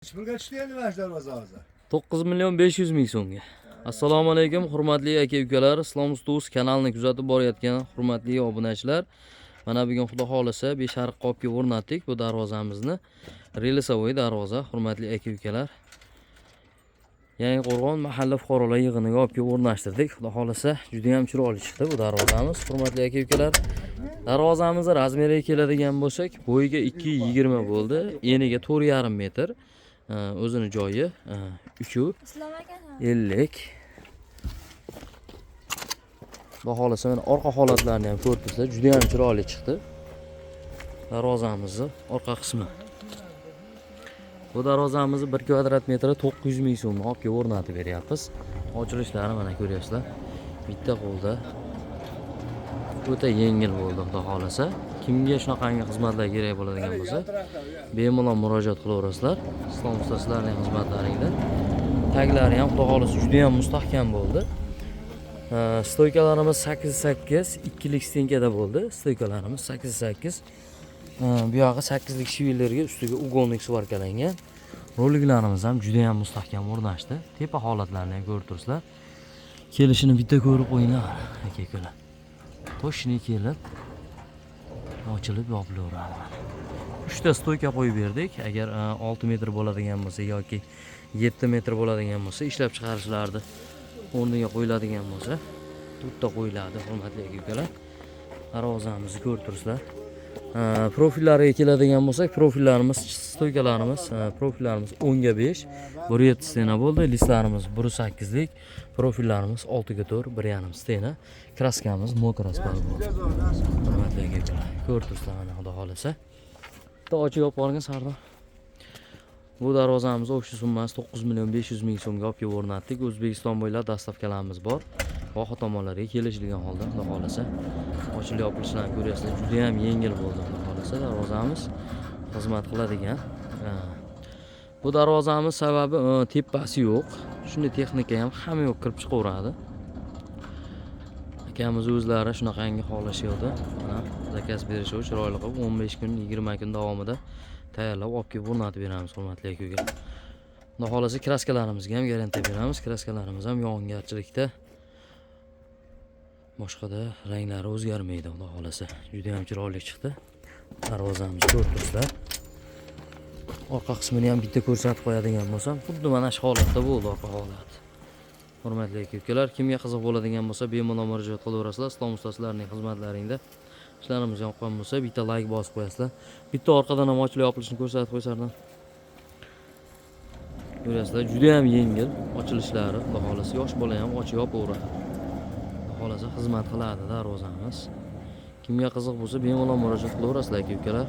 Pulga tushdi endi mana shu darvoza hozir. 9 milyon 500 ming so'mga. Assalomu alaykum hurmatli aka-ukalar, Islom Ustus kanalini kuzatib borayotgan hurmatli obunachilar. Mana bugun Xudo xolisa Beshariq qopga o'rnatdik bu darvozamizni. Relisovoy darvoza, hurmatli aka-ukalar. Yangiqo'rg'on mahalla fuqarolar yig'iniga olib o'rnashtirdik. Xudo xolisa juda ham chiroyli chiqdi bu darvozamiz, hurmatli aka-ukalar. Darvozamizni razmeriga keladigan bo'lsak, bo'yiga 2.20 bo'ldi, eniga 4.5 metr. O'zini joyi 3.50. Xudo xolisa mana orqa holatlarini ham ko'rib turibsizlar, juda ham chiroyli chiqdi. Darvozamizni orqa qismi. Bu darvozamizni 1 kvadrat metri 900 ming so'mga olib o'rnatib beryapmiz. Ochilishlari mana ko'ryapsizlar. Bitta qo'lda. O'ta yengil bo'ldi, xudo xolisa. Kimga shunaqangi xizmatlar kerak bo'ladigan bo'lsa, bemalol murojaat qilaverasizlar. Islom ustaslarning xizmatlaringda. Taglari ham xudo xolisa juda ham mustahkam bo'ldi. Stoykalarimiz 8-8, ikkilik stenkada bo'ldi. Stoykalarimiz 8-8. Bu yog'i 8lik shivillarga ustiga ugonlik svarkalangan. Roliklarimiz ham juda ham mustahkam o'rnashdi. Tepa holatlarini ham ko'rib turibsizlar. Kelishini bitta ko'rib qo'yinglar, aka-ukalar. Toshni kelib ochilib yopilaveradi. 3 ta stoyka qo'yib berdik. Agar 6 metr bo'ladigan bo'lsa yoki 7 metr bo'ladigan bo'lsa, ishlab chiqarishlarni o'rniga qo'yiladigan bo'lsa, 4 ta qo'yiladi, hurmatli aka-ukalar. Darvozamizni ko'rib turibsizlar. Profillariga keladigan bo'lsak, profillarimiz, stoykalarimiz, profillarimiz 10 ga 5, 1.7 stena bo'ldi. Listlarimiz 1.8 lik, profillarimiz 6 ga 4, 1.5 stena. Kraskamiz mokras bo'ldi. Hurmatli aka-ukalar, ko'rib turibsizlar mana xudo xolisa. Bitta ochib olib qolgan Sardor. Bu darvozamiz o'sha summasi 9 milyon 500 ming so'mga olib o'rnatdik. O'zbekiston bo'ylab dastavkalarimiz bor. Voha tomonlariga kelishilgan holda, xudo xolisa. Ochilib yopilishlarini ko'ryapsizlar, juda ham yengil bo'ldi, xudo xolisa. Darvozamiz xizmat qiladigan. Bu darvozamiz sababi tepasi yo'q. Shunday texnika ham hamma yo'q kirib chiqaveradi. Akamiz o'zlari shunaqangi xohlashyapti. Mana zakaz berishib, chiroyli qilib 15 kun, 20 kun davomida tayyorlab olib o'rnatib beramiz, hurmatli aka-ukalar. Xudo xolisa kraskalarimizga ham garantiya beramiz. Kraskalarimiz ham yog'ingarchilikda boshqada ranglari o'zgarmaydi, xudo xolisa. Juda ham chiroyli chiqdi. Darvozamizni ko'rib turibsizlar. Orqa qismini ham bitta ko'rsatib qo'yadigan bo'lsam, xuddi mana shu holatda bo'ldi orqa holat. Hurmatli aka-ukalar, kimga qiziq bo'ladigan bo'lsa, bemalol murojaat qilaverasizlar. Islom ustastlarining xizmatlaringda ishlarimiz yoqqan bo'lsa, bitta like bosib qo'yasizlar. Bitta orqadan ham ochilib yopilishini ko'rsatib qo'ysardim. Ko'rasizlar, juda ham yengil ochilishlari, xudo xolisa yosh bola ham ochib yopaveradi. Xolasa xizmat qiladi darvozamiz. Kimga qiziq bo'lsa, bemalol murojaat qilaverasizlar aka-ukalar.